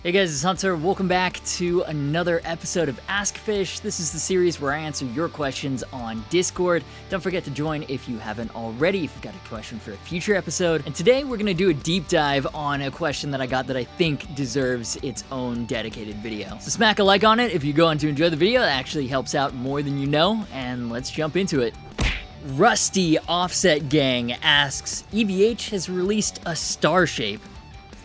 Hey guys, it's Hunter. Welcome back to another episode of AskGufish. This is the series where I answer your questions on Discord. Don't forget to join if you haven't already, if you've got a question for a future episode. And today we're going to do a deep dive on a question that I got that I think deserves its own dedicated video. So smack a like on it if you go on to enjoy the video. That actually helps out more than you know, and let's jump into it. Rusty Offset Gang asks, EVH has released a star shape.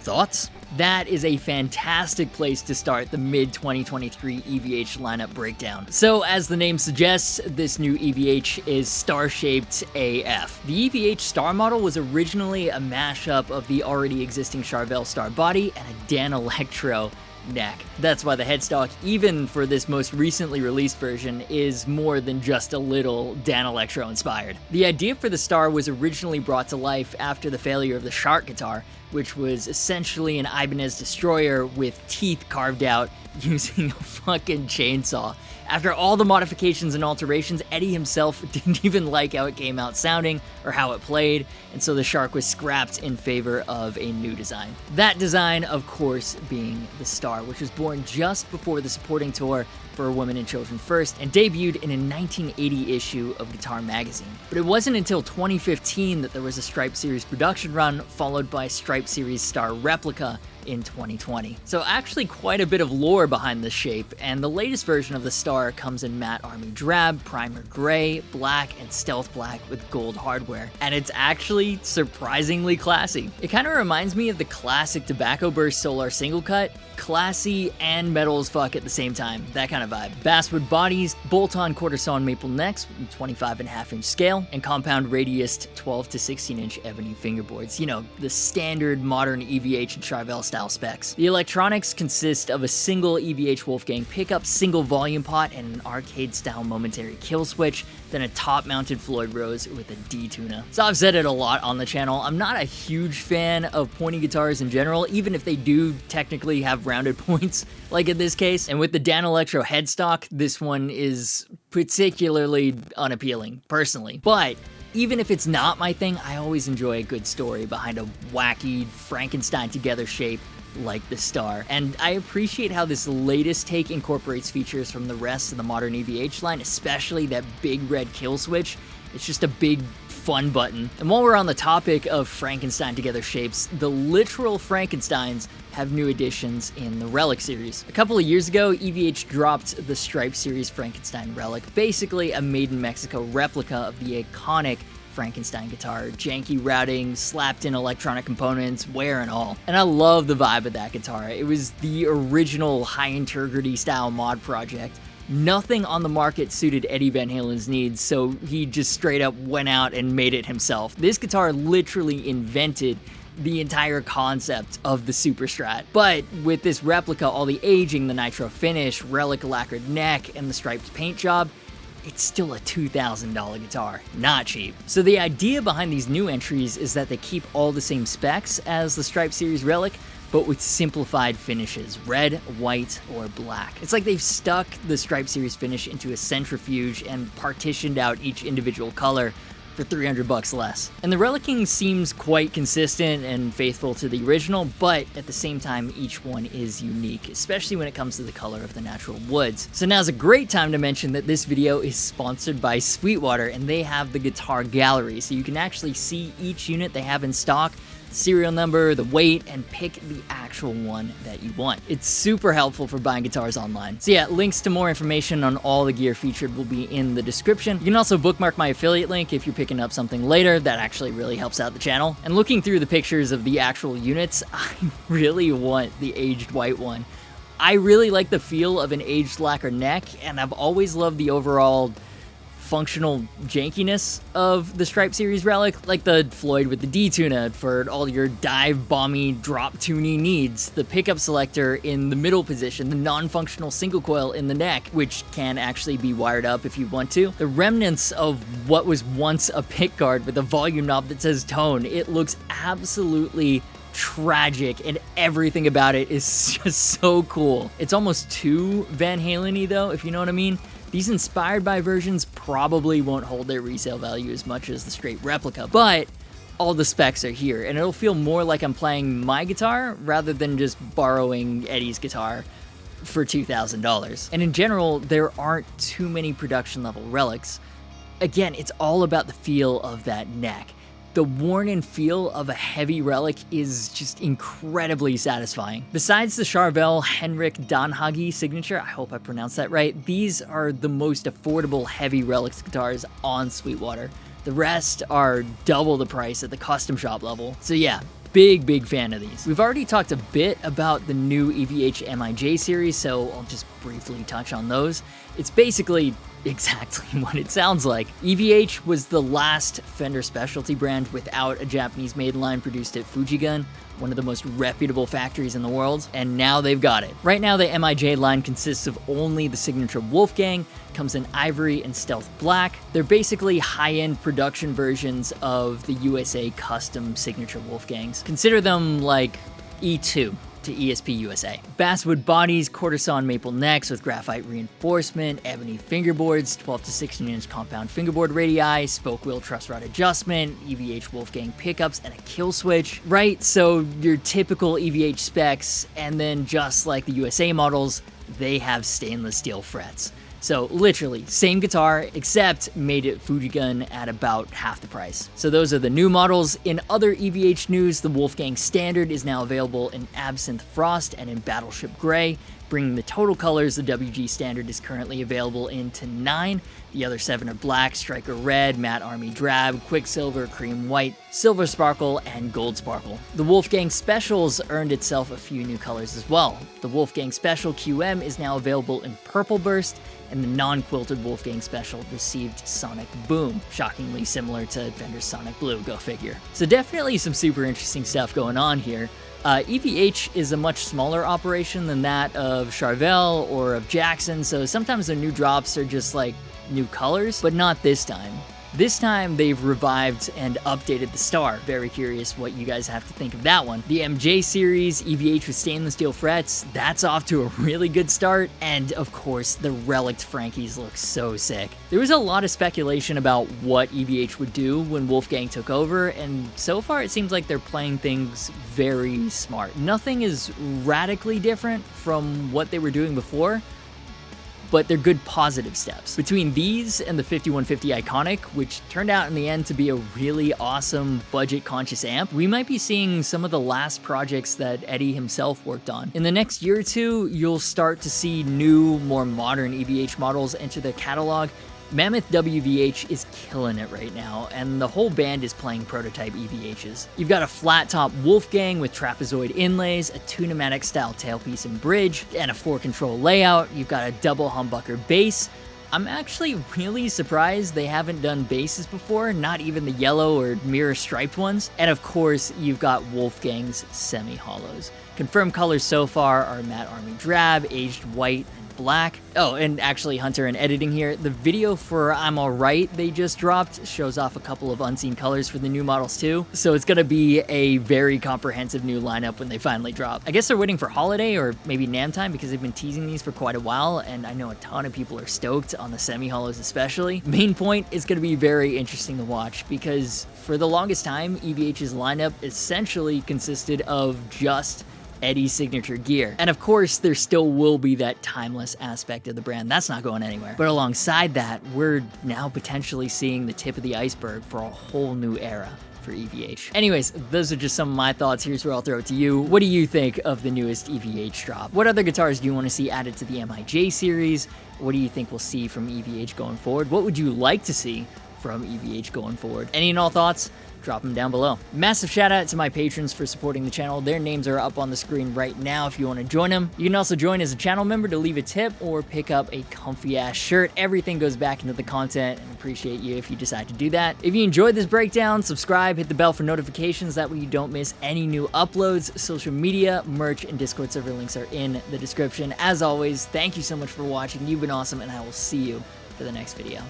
Thoughts? That is a fantastic place to start the mid-2023 EVH lineup breakdown. So, as the name suggests, this new EVH is star-shaped AF. The EVH star model was originally a mashup of the already existing Charvel star body and a Dan Electro neck. That's why the headstock, even for this most recently released version, is more than just a little Dan Electro inspired. The idea for the star was originally brought to life after the failure of the Shark guitar, which was essentially an Ibanez Destroyer with teeth carved out using a fucking chainsaw. After all the modifications and alterations, Eddie himself didn't even like how it came out sounding or how it played, and so the Shark was scrapped in favor of a new design. That design, of course, being the Star, which was born just before the supporting tour for Women and Children First and debuted in a 1980 issue of Guitar Magazine. But it wasn't until 2015 that there was a Stripe Series production run, followed by Stripe Series Star Replica in 2020. So actually quite a bit of lore behind this shape, and the latest version of the Star comes in Matte Army Drab, Primer Gray, Black, and Stealth Black with gold hardware, and it's actually surprisingly classy. It kind of reminds me of the classic Tobacco Burst Solar single cut, classy and metal as fuck at the same time, that kind of vibe. Basswood bodies, bolt-on quarter-sawn maple necks, 25.5-inch scale, and compound radiused 12 to 16-inch ebony fingerboards. You know, the standard modern EVH and Charvel style specs. The electronics consist of a single EVH Wolfgang pickup, single volume pot, and an arcade-style momentary kill switch, then a top-mounted Floyd Rose with a D-tuner. So I've said it a lot on the channel, I'm not a huge fan of pointy guitars in general, even if they do technically have rounded points, like in this case. And with the Dan Electro headstock, this one is particularly unappealing, personally. But even if it's not my thing, I always enjoy a good story behind a wacky Frankenstein together shape like the Star. And I appreciate how this latest take incorporates features from the rest of the modern EVH line, especially that big red kill switch. It's just a big fun button. And while we're on the topic of Frankenstein together shapes, the literal Frankensteins have new additions in the Relic series. A couple of years ago, EVH dropped the Stripe Series Frankenstein Relic, basically a made in Mexico replica of the iconic Frankenstein guitar, janky routing, slapped in electronic components, wear and all. And I love the vibe of that guitar. It was the original high integrity style mod project. Nothing on the market suited Eddie Van Halen's needs, so he just straight up went out and made it himself. This guitar literally invented the entire concept of the Super Strat. But with this replica, all the aging, the nitro finish, Relic lacquered neck, and the striped paint job, it's still a $2,000 guitar. Not cheap. So the idea behind these new entries is that they keep all the same specs as the Stripe Series Relic, but with simplified finishes, red, white, or black. It's like they've stuck the Stripe Series finish into a centrifuge and partitioned out each individual color for $300 less. And the Relicing seems quite consistent and faithful to the original, but at the same time, each one is unique, especially when it comes to the color of the natural woods. So now's a great time to mention that this video is sponsored by Sweetwater, and they have the guitar gallery, so you can actually see each unit they have in stock, the serial number, the weight, and pick the actual one that you want. It's super helpful for buying guitars online. So yeah, links to more information on all the gear featured will be in the description. You can also bookmark my affiliate link if you're picking up something later. That actually really helps out the channel. And looking through the pictures of the actual units, I really want the aged white one. I really like the feel of an aged lacquer neck, and I've always loved the overall functional jankiness of the Stripe Series Relic, like the Floyd with the D-tuner for all your dive bomby drop tuning needs, the pickup selector in the middle position, the non-functional single coil in the neck, which can actually be wired up if you want to, the remnants of what was once a pick guard with a volume knob that says tone. It looks absolutely tragic, and everything about it is just so cool. It's almost too Van Halen-y though, if you know what I mean. These inspired by versions probably won't hold their resale value as much as the straight replica, but all the specs are here, and it'll feel more like I'm playing my guitar rather than just borrowing Eddie's guitar for $2,000. And in general, there aren't too many production level relics. Again, it's all about the feel of that neck. The worn-in feel of a heavy relic is just incredibly satisfying. Besides the Charvel Henrik Danhagi signature, I hope I pronounced that right, these are the most affordable heavy relics guitars on Sweetwater. The rest are double the price at the custom shop level. So yeah, big fan of these. We've already talked a bit about the new EVH MIJ series, so I'll just briefly touch on those. It's basically exactly what it sounds like. EVH was the last Fender specialty brand without a Japanese-made line produced at Fujigen, one of the most reputable factories in the world, and now they've got it. Right now, the MIJ line consists of only the signature Wolfgang, comes in ivory and stealth black. They're basically high-end production versions of the USA custom signature Wolfgangs. Consider them like E2 to ESP USA. Basswood bodies, quarter sawn maple necks with graphite reinforcement, ebony fingerboards, 12 to 16-inch compound fingerboard radii, spoke wheel truss rod adjustment, EVH Wolfgang pickups, and a kill switch. Right, so your typical EVH specs, and then just like the USA models, they have stainless steel frets. So literally, same guitar, except made at Fujigen at about half the price. So those are the new models. In other EVH news, the Wolfgang Standard is now available in Absinthe Frost and in Battleship Gray, bringing the total colors the WG Standard is currently available in to 9. The other 7 are black, striker red, matte army drab, quicksilver, cream white, silver sparkle, and gold sparkle. The Wolfgang Specials earned itself a few new colors as well. The Wolfgang Special QM is now available in purple burst, and the non-quilted Wolfgang Special received Sonic Boom, shockingly similar to Fender's Sonic Blue, go figure. So definitely some super interesting stuff going on here. EVH is a much smaller operation than that of Charvel or of Jackson, so sometimes their new drops are just like new colors, but not this time. This time they've revived and updated the Star. Very curious what you guys have to think of that one. The MJ series, EVH with stainless steel frets, that's off to a really good start. And of course, the Relic Frankies look so sick. There was a lot of speculation about what EVH would do when Wolfgang took over, and so far it seems like they're playing things very smart. Nothing is radically different from what they were doing before, but they're good positive steps. Between these and the 5150 Iconic, which turned out in the end to be a really awesome budget-conscious amp, we might be seeing some of the last projects that Eddie himself worked on. In the next year or two, you'll start to see new, more modern EVH models enter their catalog. Mammoth WVH is killing it right now, and the whole band is playing prototype EVHs. You've got a flat-top Wolfgang with trapezoid inlays, a Tune-O-Matic style tailpiece and bridge, and a 4-control layout. You've got a double humbucker bass. I'm actually really surprised they haven't done basses before, not even the yellow or mirror striped ones. And of course, you've got Wolfgang's semi-hollows. Confirmed colors so far are matte army drab, aged white, and black. Oh, and actually, Hunter, in editing here, the video for I'm Alright they just dropped shows off a couple of unseen colors for the new models too, so it's gonna be a very comprehensive new lineup when they finally drop. I guess they're waiting for holiday or maybe NAMM time because they've been teasing these for quite a while, and I know a ton of people are stoked on the semi-hollows especially. Main point is gonna be very interesting to watch because for the longest time, EVH's lineup essentially consisted of just Eddie's signature gear. And of course, there still will be that timeless aspect of the brand. That's not going anywhere. But alongside that, we're now potentially seeing the tip of the iceberg for a whole new era for EVH. Anyways, those are just some of my thoughts. Here's where I'll throw it to you. What do you think of the newest EVH drop? What other guitars do you want to see added to the MIJ series? What do you think we'll see from EVH going forward? What would you like to see from EVH going forward? Any and all thoughts? Drop them down below. Massive shout out to my patrons for supporting the channel. Their names are up on the screen right now if you want to join them. You can also join as a channel member to leave a tip or pick up a comfy ass shirt. Everything goes back into the content, and appreciate you if you decide to do that. If you enjoyed this breakdown, subscribe, hit the bell for notifications, that way you don't miss any new uploads. Social media, merch, and Discord server links are in the description. As always, thank you so much for watching. You've been awesome, and I will see you for the next video.